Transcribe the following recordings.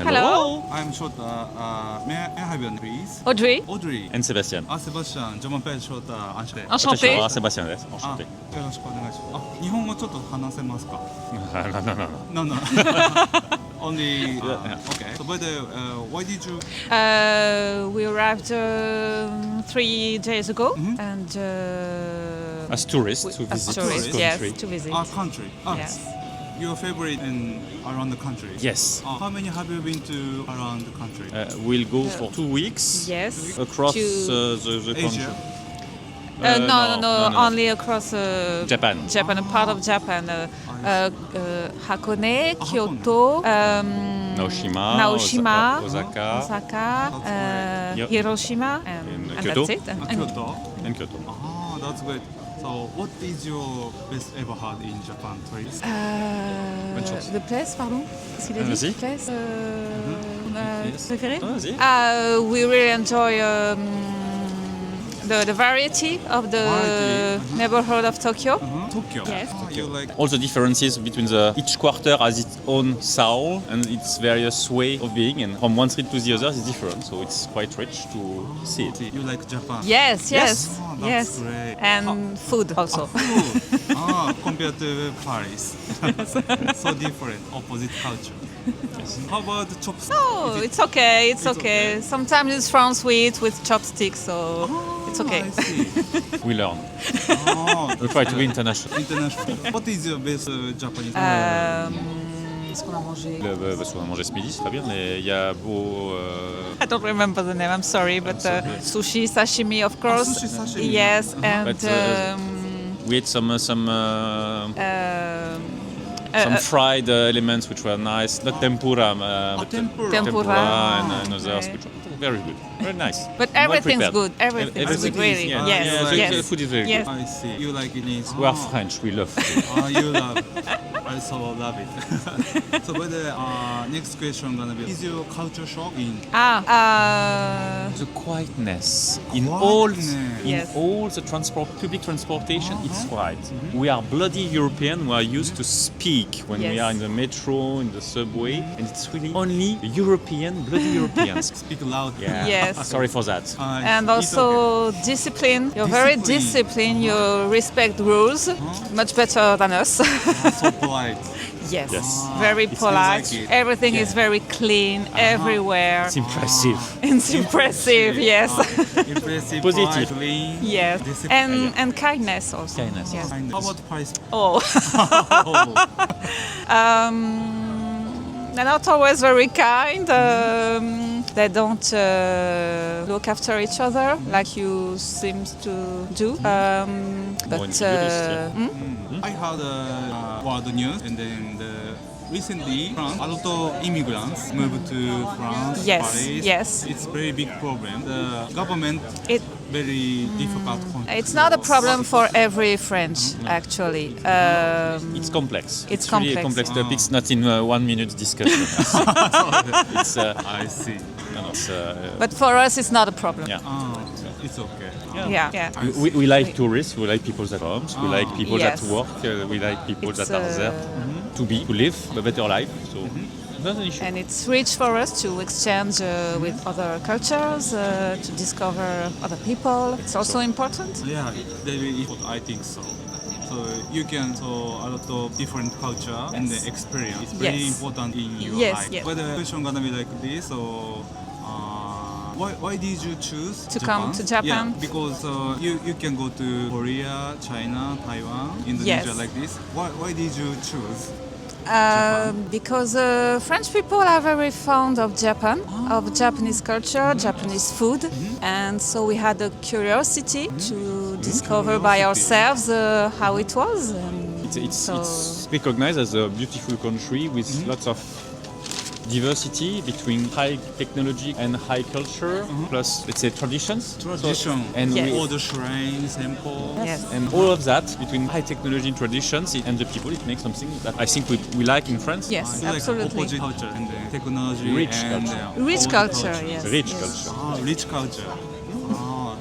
Hello. I'm Shota. May I have your name, please? Audrey. Audrey. And Sébastien. Sébastien. Je m'appelle Shota. Enchanté. アンシャンテ。 Sébastien です。あ、 Enchanté. よろしくお願いします。日本語ちょっと話せますか？ No, no, no. No, no. Only. Okay. So, by the why did you? We arrived 3 days ago, and As tourists to as visit tourists, this yes, country. to visit. Our country. Yes. Your favorite in around the country? Yes. How many have you been to around the country? We'll go for 2 weeks Yes. across To the country. Asia? No, only across Japan. part of Japan. Hakone, Kyoto, Naoshima, Osaka, Yep. Hiroshima, and Kyoto. that's it. Kyoto. And Kyoto. Ah, that's great. So, what is your best ever had in Japan trips? The place, pardon? Qu'est-ce qu'il a dit? Vas-y. Place Yes. préféré? Vas-y. We really enjoy the variety of the neighborhood of Tokyo. Tokyo. Yes. Ah, you like All the differences between each quarter has its own soul and its various way of being, and from one street to the other is different. So it's quite rich to see it. you like Japan? Yes. Oh, that's Yes. great. And food also. Food. Compared to Paris. So different, opposite culture. How about the chopsticks? Oh, it's okay. It's okay. Sometimes it's France sweet with chopsticks, so it's okay. I see. We learn. Oh, We try to be international. international. What is your best Japanese? Qu'est-ce qu'on a mangé? Parce qu'on a mangé ce midi, c'est très bien. Il y a beau. I don't remember the name. I'm sorry, but sushi, sashimi, of course. Sushi, sashimi. Yes, and But, we ate some fried elements which were nice. Not tempura, but tempura. and others which were very good. Very nice. But Well everything's prepared. good. Everything's good, really. Yeah. Yes, Yeah, yes. the food is very Yes. good. I see. You like it is. We are French. We love food. You love. I so love it. So, but the next question gonna be: is your culture shock in? The quietness in Yes. all the public transportation, it's quiet. We are bloody European. We are used to speak when we Yes. are in the metro, in the subway, and it's really only bloody Europeans. Speak loud. Yeah. Yes. Sorry for that. And It's also discipline. You're very disciplined. You respect rules much better than us. okay. So polite. Yes. Yes. Very It feels polite. like it. Everything is very clean everywhere. It's impressive. It's impressive. Yes. Impressive. Positive. Polite, clean, Yes. disciplined. And kindness also. Kindness. Yes. How about price? Oh. Oh. They're not always very kind. They don't look after each other like you seem to do. But individualistic, I heard the news, and then recently France, a lot of immigrants moved to France, Yes, Paris. yes. It's very big problem. The government it very difficult. it's not a problem for every French actually. It's complex. It's really a complex. complex topic. It's not in a 1 minute discussion. It's I see. But for us, it's not a problem. yeah. It's okay. Yeah. We like tourists. We like people that come. We like people Yes. that work. We like people It's, that are there to live a better life. So not an issue. And it's rich for us to exchange with other cultures, to discover other people. It's also important. Yeah, very important. I think so. So you can a lot of different culture and the experience. It's very Yes. important in your Yes, life. yes. But the question gonna be like this. So why did you choose To come to Japan? Yeah, because you can go to Korea, China, Taiwan, Indonesia Yes. like this. Why did you choose? Because French people are very fond of Japan, of Japanese culture, Japanese food, and so we had a curiosity to discover by ourselves how it was. And It's recognized as a beautiful country with lots of diversity between high technology and high culture, plus let's say traditions. And Yes. all the shrines, temples. Yes. And all of that between high technology and traditions and the people, it makes something that I think we like in France. Yes, It's like absolutely. opposite culture and technology Rich and culture. Rich old culture, yes. Rich yes. culture. Rich culture.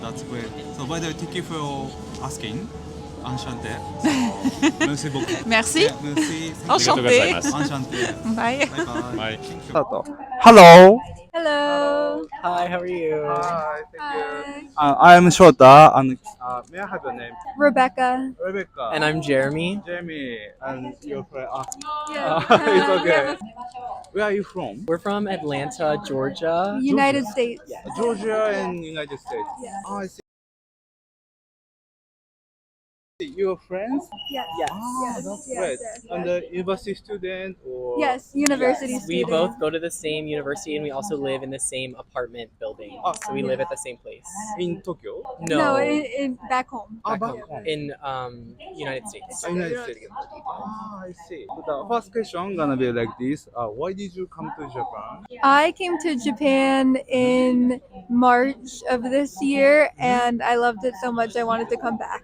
That's great. So by the way, thank you for asking. enchanté. Merci beaucoup. Merci. Yeah, merci. Enchanté. Enchanté. Bye. Bye bye. Bye. Hello. Hello. Hi, how are you? Hi, thank you. Hi. I'm Shota, and may I have your name? Rebecca. Rebecca. And I'm Jeremy. Jamie, and your friend. Yeah. It's okay. Where are you from? We're from Atlanta, Georgia. United States. Georgia and United States. Yes. Oh, I see. Your friends? Yes. Yes. Yes. That's Yes. great. Yes. And the university student or? Yes. University We student. both go to the same university and we also live in the same apartment building. So we live at the same place. In Tokyo? No, in back home. Back Back home. In United States. United States. I see. So the first question gonna be like this. Why did you come to Japan? I came to Japan in March of this year, and I loved it so much I wanted to come back.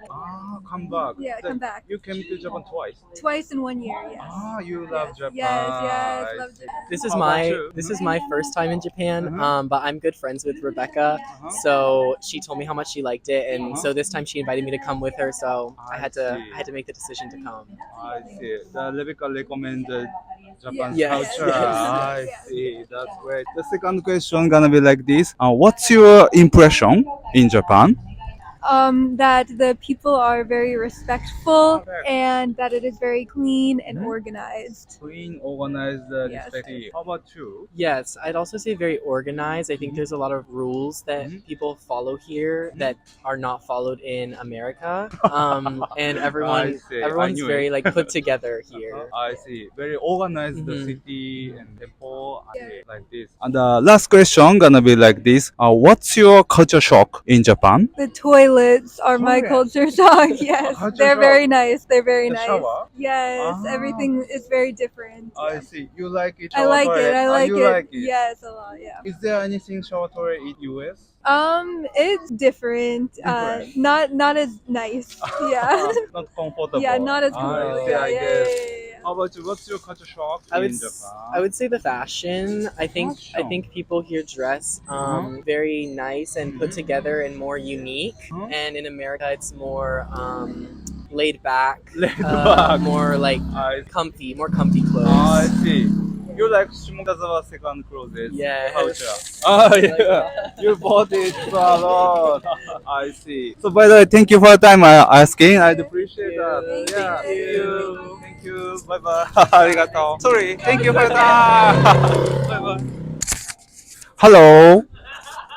Come back. Yeah, So come back. You came to Japan twice. Twice in 1 year. Yes. You love Japan. Yes. Yes. I Loved see. it. This is How about my you? this is my first time in Japan, Uh-huh. but I'm good friends with Rebecca. Uh-huh. So she told me how much she liked it, and Uh-huh. so this time she invited me to come with her. So I I see. had to make the decision to come. I see. The Rebecca recommended Japan's Yes. culture. Yes. I Yes. see. That's great. The second question gonna be like this. What's your impression in Japan? That the people are very respectful Correct. and that it is very clean and Mhm. organized. Clean, organized, Yes. respectful. How about you? Yes, I'd also say very organized. I think there's a lot of rules that Mhm. people follow here that are not followed in America. And I everyone's see. I knew very it. like put together here. I see. Very organized the Mhm. city and temple. I see. Like this. And the last question gonna be like this. What's your culture shock in Japan? The toilets are my Toilets? culture shock. Yes, Culture they're shock. very nice. They're very The nice. shower? Yes, Ah. everything is very different. I see. You like it? I shower like toilet? it. I like you it. like it? Yes, a lot. Yeah. Is there anything shower toilet in US? It's different. Different. Not as nice. Yeah. Not comfortable. Yeah, not as cool. I see, Yeah, I yeah, guess. yeah. How about you? What's your culture shock I would in s- Japan? I would say the fashion. I Fashion. think people here dress very nice and put together and more unique. Uh-huh. And in America, it's more laid back, Laid back. more like I more comfy clothes. I see. You like Shimogazawa second clothes Yes. culture. Like Yeah. that. You bought it a lot. I see. So by the way, thank you for the time asking. I'd appreciate that. Thank Yeah. you. Thank you. Bye bye. Arigato. Sorry. Thank you for your time. Bye bye. Hello.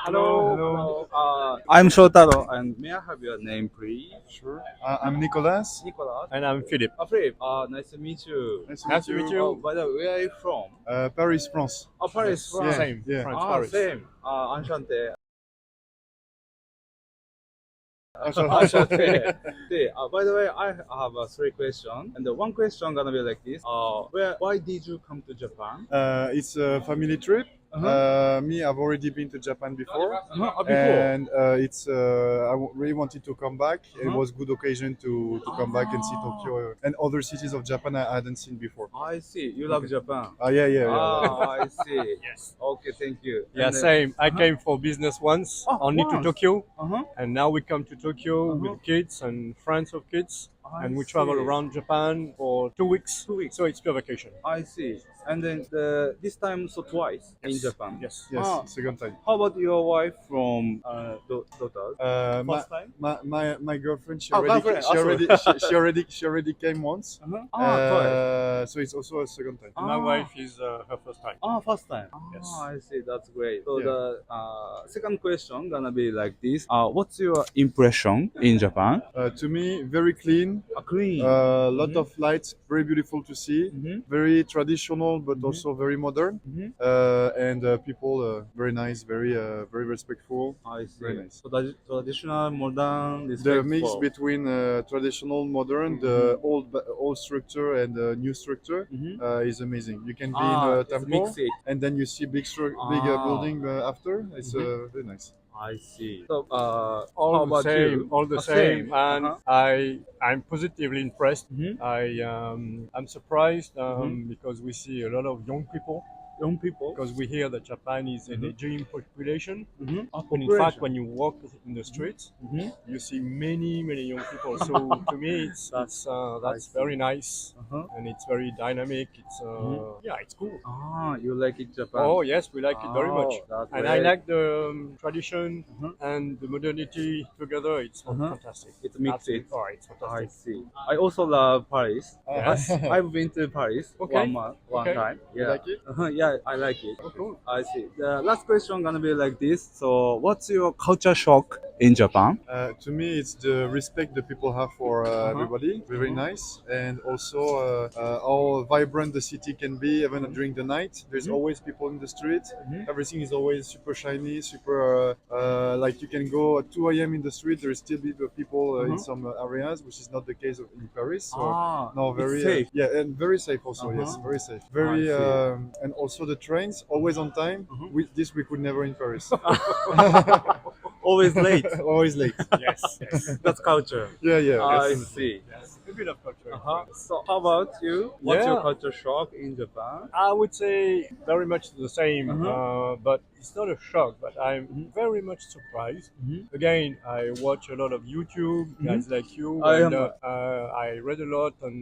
Hello. I'm Shotaro, and may I have your name, please? Sure. I'm Nicolas. Nicolas. And I'm Philip. Philip. Nice to meet you. Nice to meet you. Oh, by the way, where are you from? Paris, France. Oh, Paris, France. Same. Yeah. France, Ah, Paris. same. Enchanté. Enchanté. Enchanté. By the way, I have three questions, and the one question gonna be like this: why did you come to Japan? It's a family trip. Uh-huh. Me, I've already been to Japan before, Before. and really wanted to come back. It Uh-huh. was good occasion to come back and see Tokyo and other cities of Japan I hadn't seen before. I see. You love Japan. Yeah. Ah, I see. Yes. Okay, thank you. Yeah, And, same. I came for business once, Oh, only once. to Tokyo, Uh-huh. and now we come to Tokyo Uh-huh. with kids and friends of kids, I and we travel see. around Japan for 2 weeks. 2 weeks. So it's pure vacation. I see. And then this time so twice in Japan. Yes. Yes, Ah. second time. How about your wife from daughters? My, First time? my girlfriend, she Oh, already, girlfriend. she, Oh, already sorry. she already came once. Uh-huh. Twice. So it's also a second time. And my wife is her first time. First time. Yes. I see. That's great. So Yeah. the second question gonna be like this. What's your impression in Japan? To me, very clean. Clean. A lot of lights, very beautiful to see. Mhm. Very traditional, but also very modern. Mhm. And people very nice, very respectful. I see. Very nice. So traditional, modern, The mix respectful. between traditional, modern, the old structure and the new structure Mhm. is amazing. You can be in a It's temple, mix it. and then you see big building after. It's very nice. I see. So how All the about same, you? all the Same. same, and I'm positively impressed. Mhm. I'm surprised Mhm. because we see a lot of young people young people. because we hear that Japan is an aging population. Mm-hmm. And in fact, when you walk in the streets, Mm-hmm. you see many young people. So to me, that's very nice, and it's very dynamic. It's it's cool. Ah, you like it, Japan? Oh yes, we like it very much, that's and I great. like the tradition and the modernity together. It's fantastic. It mixes it. Oh, it's I fantastic. see. I also love Paris. Yes. I've been to Paris Okay. one Okay. time. You like it? Yeah, I like it. Oh, cool. I see. The last question gonna be like this. So, what's your culture shock in Japan? To me, it's the respect the people have for everybody. Very nice, and also how vibrant the city can be even during the night. There's always people in the street. Everything is always super shiny, super like you can go at 2 a.m. in the street. There is still people in some areas, which is not the case in Paris. So no, very it's safe. yeah, and very safe also. Yes, very safe. Very I see. and also the trains always on time. This we could never in Paris. Always late. Always late. Yes. That's culture. Yeah. I see. A bit of culture. So, how about you? What's Yeah. your culture shock in Japan? I would say very much the same, but it's not a shock, but I'm very much surprised. Again, I watch a lot of YouTube, guys like you, and I read a lot on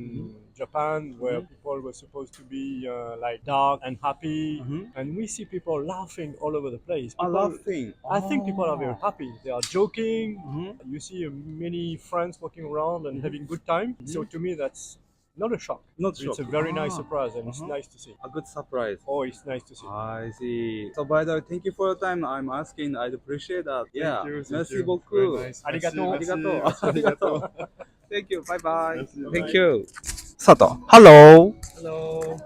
Japan where people were supposed to be like dark and happy, and we see people laughing all over the place. I People- love thing. I think people are very happy. They are joking. You see many friends walking around and having good time. So to me, that's not a shock. Not It's shock. a very nice surprise, and it's nice to see. A good surprise. Oh, it's nice to see. I see. So by the way, thank you for your time. I'm asking. I'd appreciate that. Yeah. Thank Merci you. beaucoup. Very nice. Arigato. Merci, Arigato. merci, Arigato. Thank you. Bye bye. Merci, bye-bye. Thank you. Sato. Hello. Hello.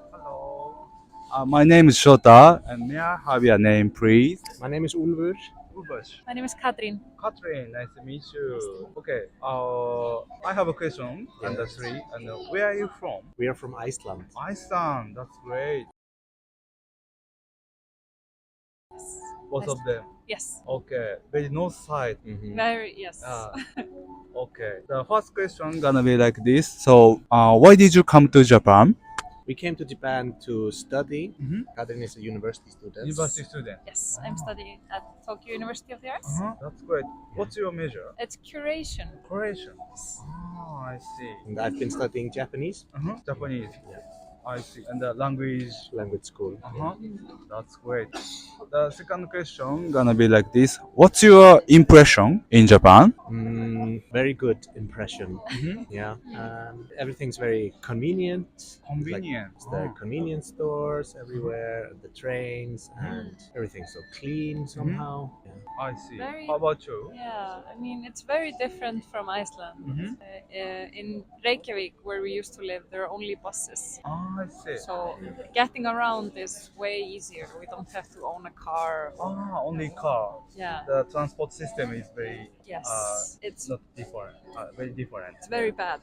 My name is Shota, and may I have your name, please? My name is Ulver. My name is Katrin. Catherine, nice to meet you. Okay. I have a question. Under three. And where are you from? We are from Iceland. Iceland. That's great. Both of them. Yes. Okay. Very north side. Very, yes. Okay. The first question gonna be like this. So, why did you come to Japan? We came to Japan to study. Katrin is a university student. University student. Yes, I'm studying at Tokyo University of the Arts. That's great. What's your major? It's curation. Croatian. Oh, I see. And I've been studying Japanese Japanese. Yeah. I see. And the language. language school. That's great. The second question gonna be like this. What's your impression in Japan? Very good impression. Yeah. Everything's very convenient. Convenient. Like, the convenience stores everywhere, the trains, and everything's so clean somehow. Yeah. I see. Very- How about you? Yeah, I mean, it's very different from Iceland. In Reykjavik, where we used to live, there are only buses. I see. So getting around is way easier. We don't have to own a car. Only car. Yeah. The transport system is very Yes. It's not different. Very different. very bad.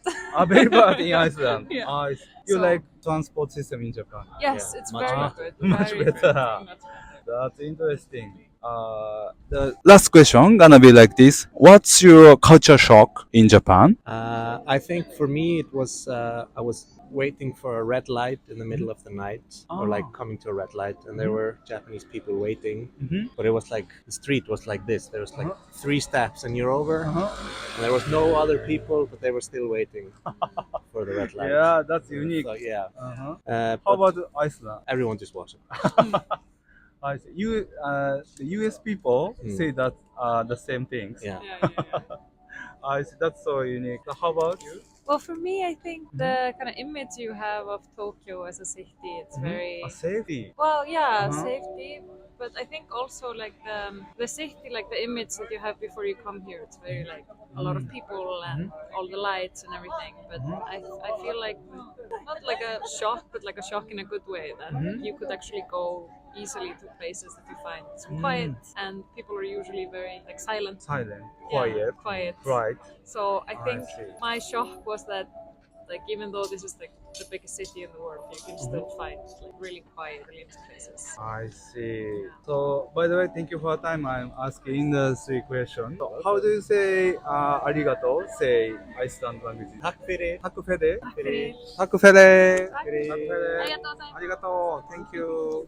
Very bad in Iceland. Yeah. You So- like transport system in Japan? Yes, it's much very better. good. Much very better. Much better. That's interesting. The last question gonna be like this. What's your culture shock in Japan? I think for me it was I was waiting for a red light in the middle of the night, or like coming to a red light, and there were Japanese people waiting. But it was like the street was like this. There was like 3 steps, and you're over. And there was no other people, but they were still waiting for the red light. Yeah, that's unique. So, yeah. How But about Iceland? everyone just watching? I see. The US people say that the same things. Yeah. I see. That's so unique. So how about you? Well, for me, I think the kind of image you have of Tokyo as a city, it's very Safety. well, yeah, safety. But I think also like the city, like the image that you have before you come here, it's very like a lot of people and all the lights and everything. But I feel like not like a shock, but like a shock in a good way that you could actually go easily to places that you find it's quiet and people are usually very like silent. Silent. Yeah, Quiet. quiet. Bright. So I think see. my shock was that like even though this is like the biggest city in the world, you can still find like really quiet, brilliant places. I see. So, by the way, thank you for your time. I'm asking the three questions. So, how do you say arigato? Say Iceland language. Takfere. Takufede. Takfere. Takufede. Takfere. Arigato. Thank you.